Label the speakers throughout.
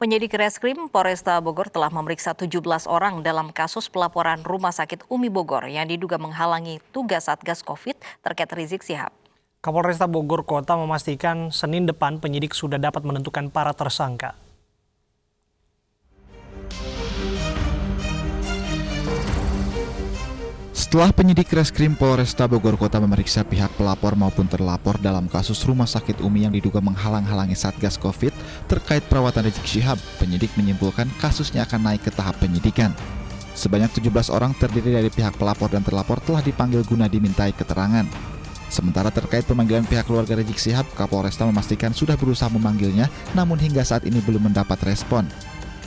Speaker 1: Penyidik Reskrim Polresta Bogor telah memeriksa 17 orang dalam kasus pelaporan Rumah Sakit Umi Bogor yang diduga menghalangi tugas Satgas Covid terkait Rizik Syihab.
Speaker 2: Kapolresta Bogor Kota memastikan Senin depan penyidik sudah dapat menentukan para tersangka.
Speaker 3: Setelah penyidik Reskrim Polresta Bogor Kota memeriksa pihak pelapor maupun terlapor dalam kasus Rumah Sakit Umi yang diduga menghalang-halangi Satgas Covid terkait perawatan Rizik Syihab, penyidik menyimpulkan kasusnya akan naik ke tahap penyidikan. Sebanyak 17 orang terdiri dari pihak pelapor dan terlapor telah dipanggil guna dimintai keterangan. Sementara terkait pemanggilan pihak keluarga Rizik Syihab, Kapolresta memastikan sudah berusaha memanggilnya, namun hingga saat ini belum mendapat respon.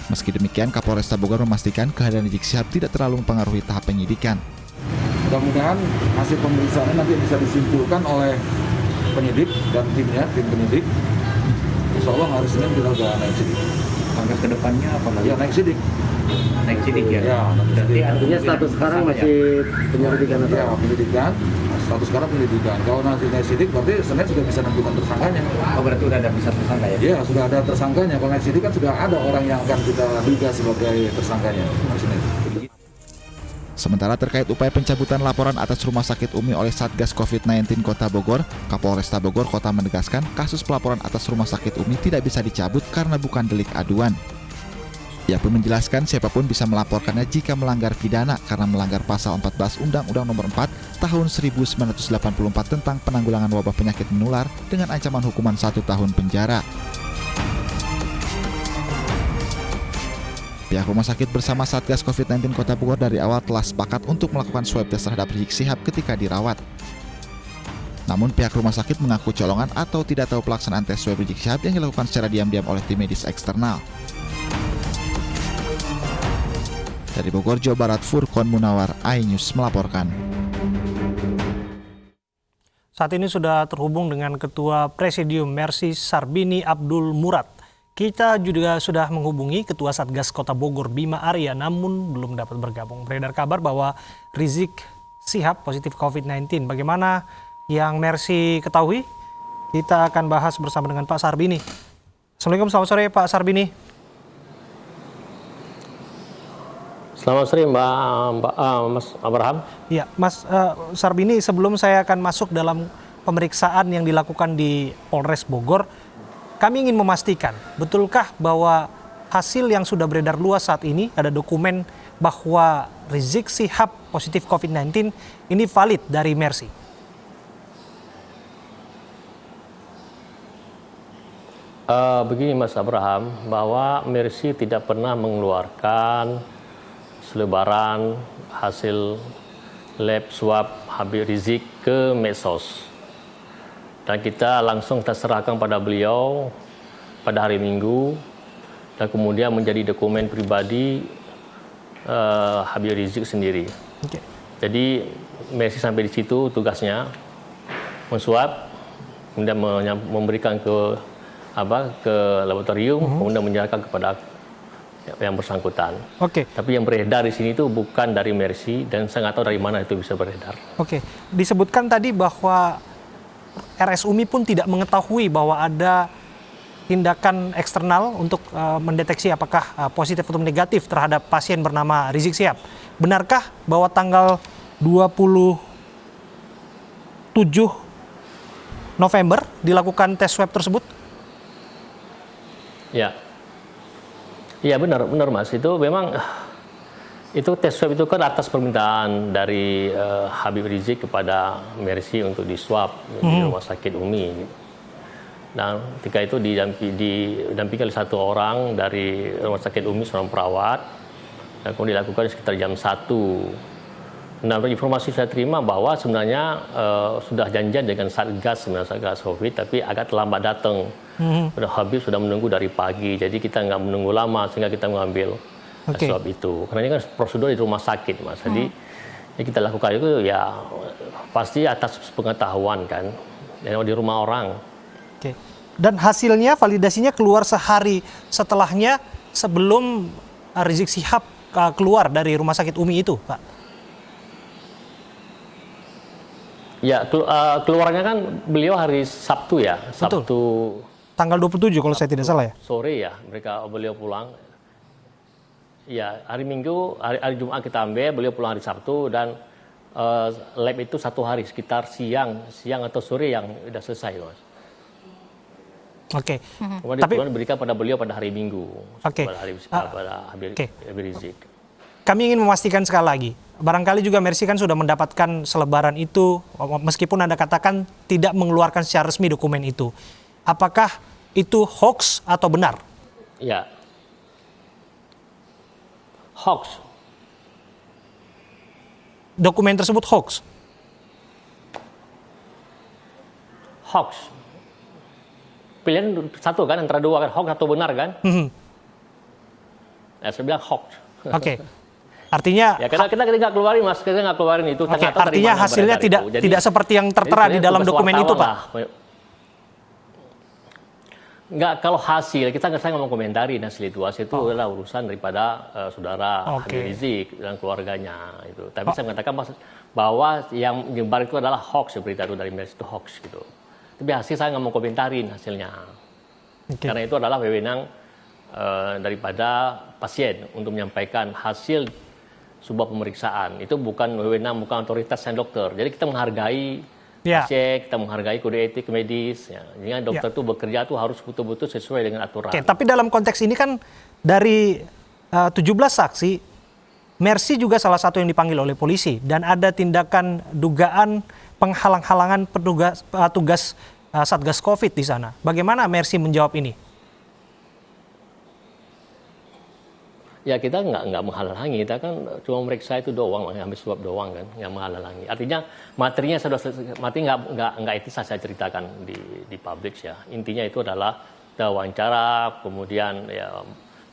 Speaker 3: Meski demikian, Kapolresta Bogor memastikan kehadiran Rizik Syihab tidak terlalu mempengaruhi tahap penyidikan.
Speaker 4: Mudah-mudahan hasil pemeriksaan nanti bisa disimpulkan oleh penyidik dan timnya, tim penyidik. Insya Allah hari Senin kita sudah naik sidik.
Speaker 5: Langkah ke depannya apa lagi?
Speaker 4: Ya, naik sidik.
Speaker 5: Naik sidik ya?
Speaker 4: Ya,
Speaker 5: Berarti
Speaker 6: artinya status sekarang masih penyelidikan atau?
Speaker 4: Ya, penyelidikan. Status sekarang penyelidikan. Kalau nanti naik sidik berarti Senin sudah bisa menentukan tersangkanya.
Speaker 5: Oh, berarti sudah ada bisa tersangka ya?
Speaker 4: Ya, sudah ada tersangkanya. Kalau naik sidik kan sudah ada orang yang akan kita duga sebagai tersangkanya hari Senin.
Speaker 3: Sementara terkait upaya pencabutan laporan atas Rumah Sakit Umi oleh Satgas COVID-19 Kota Bogor, Kapolresta Bogor Kota menegaskan kasus pelaporan atas Rumah Sakit Umi tidak bisa dicabut karena bukan delik aduan. Ia pun menjelaskan siapapun bisa melaporkannya jika melanggar pidana karena melanggar pasal 14 Undang-Undang Nomor 4 Tahun 1984 tentang penanggulangan wabah penyakit menular dengan ancaman hukuman 1 tahun penjara. Pihak rumah sakit bersama Satgas COVID-19 Kota Bogor dari awal telah sepakat untuk melakukan swab test terhadap Rizik Syihab ketika dirawat. Namun pihak rumah sakit mengaku colongan atau tidak tahu pelaksanaan tes swab Rizik Syihab yang dilakukan secara diam-diam oleh tim medis eksternal. Dari Bogor, Jawa Barat, Furqon Munawar, iNews melaporkan.
Speaker 2: Saat ini sudah terhubung dengan Ketua Presidium Mercy Sarbini Abdul Murad. Kita juga sudah menghubungi Ketua Satgas Kota Bogor Bima Arya namun belum dapat bergabung. Beredar kabar bahwa Rizik Syihab positif COVID-19. Bagaimana yang Mercy ketahui? Kita akan bahas bersama dengan Pak Sarbini. Assalamualaikum, selamat sore Pak Sarbini.
Speaker 6: Selamat sore Mas Abraham.
Speaker 2: Ya, Mas Sarbini, sebelum saya akan masuk dalam pemeriksaan yang dilakukan di Polres Bogor, kami ingin memastikan, betulkah bahwa hasil yang sudah beredar luas saat ini, ada dokumen bahwa Rizik Syihab positif COVID-19, ini valid dari Mercy?
Speaker 6: Begini Mas Abraham, bahwa Mercy tidak pernah mengeluarkan selebaran hasil lab swab Habib Rizik ke medsos. Dan kita langsung serahkan pada beliau pada hari Minggu dan kemudian menjadi dokumen pribadi Habib Rizik sendiri. Okay. Jadi Mercy sampai di situ tugasnya mensuap, kemudian memberikan ke laboratorium, kemudian menyerahkan kepada yang bersangkutan. Oke. Tapi yang beredar di sini itu bukan dari Mercy dan saya nggak tahu dari mana itu bisa beredar.
Speaker 2: Oke. Disebutkan tadi bahwa RS Umi pun tidak mengetahui bahwa ada tindakan eksternal untuk mendeteksi apakah positif atau negatif terhadap pasien bernama Rizik Syihab. Benarkah bahwa tanggal 27 November dilakukan tes swab tersebut?
Speaker 6: Ya. Iya benar Mas. Itu memang itu tes swab itu kan atas permintaan dari Habib Rizik kepada Mercy untuk diswab di Rumah Sakit Umi. Dan ketika itu didampingi oleh satu orang dari Rumah Sakit Umi, seorang perawat, dan kemudian dilakukan sekitar jam 1. Nah, informasi saya terima bahwa sebenarnya sudah janjian dengan Satgas Covid, tapi agak terlambat datang. Habib sudah menunggu dari pagi, jadi kita nggak menunggu lama sehingga kita mengambil swab itu. Karena ini kan prosedur di rumah sakit, Mas. Jadi yang kita lakukan itu ya pasti atas pengetahuan kan, di rumah orang.
Speaker 2: Oke. Dan hasilnya, validasinya keluar sehari setelahnya sebelum Rizik Syihab keluar dari Rumah Sakit Umi itu, Pak?
Speaker 6: Ya, keluarnya kan beliau hari Sabtu ya, Sabtu.
Speaker 2: Tanggal 27 kalau saya tidak salah ya.
Speaker 6: Sore ya, beliau pulang. Ya, hari Minggu, hari Jumat kita ambil, beliau pulang hari Sabtu, dan lab itu 1 hari, sekitar siang atau sore yang sudah selesai, Mas.
Speaker 2: Oke.
Speaker 6: Kemudian diberikan pada beliau pada hari Minggu,
Speaker 2: Oke.
Speaker 6: pada Habib Rizik.
Speaker 2: Kami ingin memastikan sekali lagi, barangkali juga Mercy kan sudah mendapatkan selebaran itu, meskipun Anda katakan tidak mengeluarkan secara resmi dokumen itu. Apakah itu hoax atau benar?
Speaker 6: Ya, hoax.
Speaker 2: Dokumen tersebut hoax?
Speaker 6: Hoax. Pilihan satu kan, antara dua kan, hoax atau benar kan? Ya, saya bilang hoax.
Speaker 2: Oke. Artinya
Speaker 6: ya kita nggak keluarin, Mas, kita nggak keluarin itu.
Speaker 2: Oke, artinya hasilnya tidak seperti yang tertera di dalam dokumen itu, Pak.
Speaker 6: Nggak, kalau hasil, saya ngomong komentari hasil itu. Hasil itu adalah urusan daripada saudara Habib Rizik dan keluarganya. Itu. Tapi saya mengatakan bahwa yang menyebar itu adalah hoax, berita itu dari Mercy itu hoax. Gitu. Tapi hasil saya nggak mau komentarin hasilnya. Karena itu adalah wewenang daripada pasien untuk menyampaikan hasil sebuah pemeriksaan. Itu bukan wewenang, bukan otoritasnya dokter. Jadi kita menghargai pasien, kita menghargai kode etik medis. Ya. Jadi dokter itu bekerja itu harus betul-betul sesuai dengan aturan.
Speaker 2: Oke, tapi dalam konteks ini kan dari 17 saksi, Mercy juga salah satu yang dipanggil oleh polisi. Dan ada tindakan dugaan penghalang-halangan tugas Satgas Covid di sana. Bagaimana Mercy menjawab ini?
Speaker 6: Ya kita nggak menghalangi, kita kan cuma meriksa itu doang, ambil swab doang kan, nggak menghalangi. Artinya materinya nggak itu saya ceritakan di publik ya. Intinya itu adalah wawancara, kemudian ya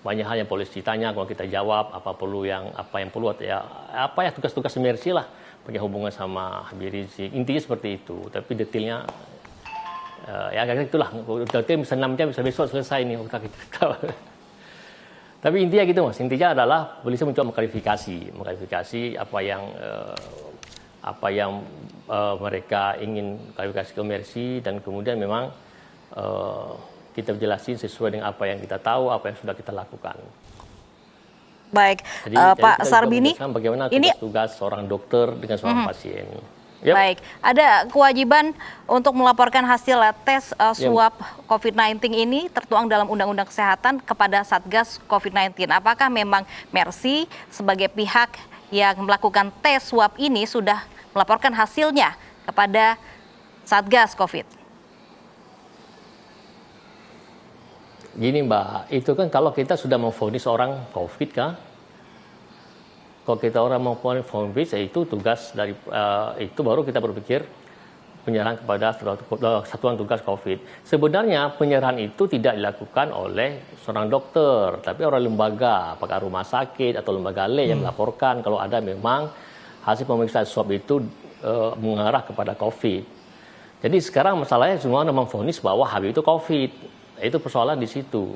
Speaker 6: banyak hal yang polisi tanya, kalau kita jawab apa yang perlu ya tugas-tugas Mercy lah, punya hubungan sama Habib Rizik. Intinya seperti itu, tapi detailnya ya kayak itulah. Detail bisa 6 jam, bisa besok selesai nih kita. Tapi intinya gitu, Mas. Intinya adalah polisi mencoba mengklarifikasi apa yang mereka ingin klarifikasi ke Mercy, dan kemudian memang kita jelasin sesuai dengan apa yang kita tahu, apa yang sudah kita lakukan.
Speaker 1: Baik,
Speaker 6: Jadi,
Speaker 1: Pak
Speaker 6: kita
Speaker 1: Sarbini,
Speaker 6: bagaimana
Speaker 1: ini
Speaker 6: tugas seorang dokter dengan seorang pasien. Yep.
Speaker 1: Baik, ada kewajiban untuk melaporkan hasil tes swab COVID-19 ini tertuang dalam Undang-Undang Kesehatan kepada Satgas COVID-19. Apakah memang Mercy sebagai pihak yang melakukan tes swab ini sudah melaporkan hasilnya kepada Satgas COVID?
Speaker 6: Gini Mbak, itu kan kalau kita sudah memvonis orang COVID kan, kalau kita orang mau vonis, itu tugas dari itu baru kita berpikir penyerahan kepada satuan tugas COVID. Sebenarnya penyerahan itu tidak dilakukan oleh seorang dokter, tapi oleh lembaga, apakah rumah sakit atau lembaga lain yang melaporkan kalau ada memang hasil pemeriksaan swab itu mengarah kepada COVID. Jadi sekarang masalahnya semua memvonis bahwa Habib itu COVID. Itu persoalan di situ.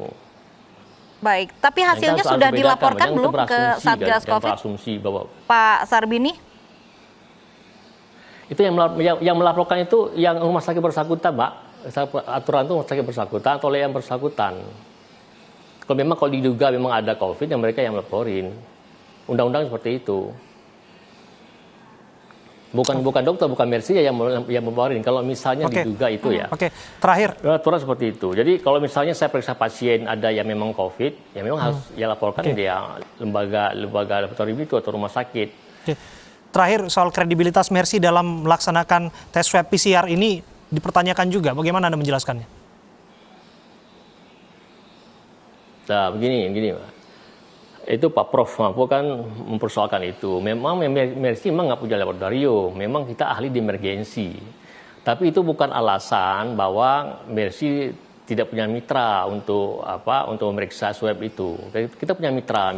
Speaker 1: Baik, tapi hasilnya sudah dilaporkan belum ke Satgas COVID? Pak Sarbini?
Speaker 6: Itu yang melaporkan itu yang rumah sakit bersangkutan, Mbak. Aturan itu rumah sakit bersangkutan atau oleh yang bersangkutan. Kalau diduga memang ada COVID, yang mereka yang melaporin. Undang-undang seperti itu. Bukan dokter, bukan Mercy yang melaporin. Kalau misalnya diduga itu ya.
Speaker 2: Oke, terakhir.
Speaker 6: Aturan seperti itu. Jadi kalau misalnya saya periksa pasien ada yang memang COVID, ya memang harus laporkan dia lembaga laboratorium itu atau rumah sakit.
Speaker 2: Oke. Terakhir, soal kredibilitas Mercy dalam melaksanakan tes swab PCR ini dipertanyakan juga. Bagaimana Anda menjelaskannya?
Speaker 6: Nah, begini, Pak. Itu Pak Prof mampu kan mempersoalkan itu. Memang Mercy memang nggak punya laboratorium. Memang kita ahli di emergensi. Tapi itu bukan alasan bahwa Mercy tidak punya mitra untuk memeriksa swab itu. Kita punya mitra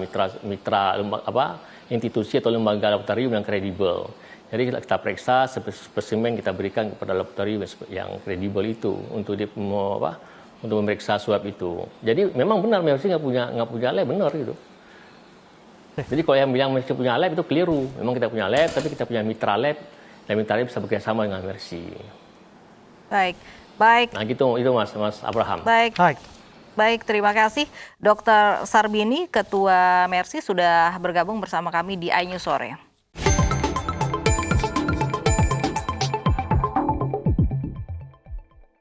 Speaker 6: institusi atau lembaga laboratorium yang kredibel. Jadi kita periksa spesimen, kita berikan kepada laboratorium yang kredibel itu untuk untuk memeriksa swab itu. Jadi memang benar Mercy nggak punya lab, benar gitu. Jadi kalau yang bilang Mercy punya lab itu keliru. Memang kita punya lab, tapi kita punya mitra lab, dan mitra lab bisa bekerjasama dengan Mercy.
Speaker 1: Baik, Baik.
Speaker 6: Nah gitu itu Mas Abraham.
Speaker 1: Baik.
Speaker 2: Baik.
Speaker 1: Baik, terima kasih Dr. Sarbini, Ketua Mersi sudah bergabung bersama kami di iNews Sore.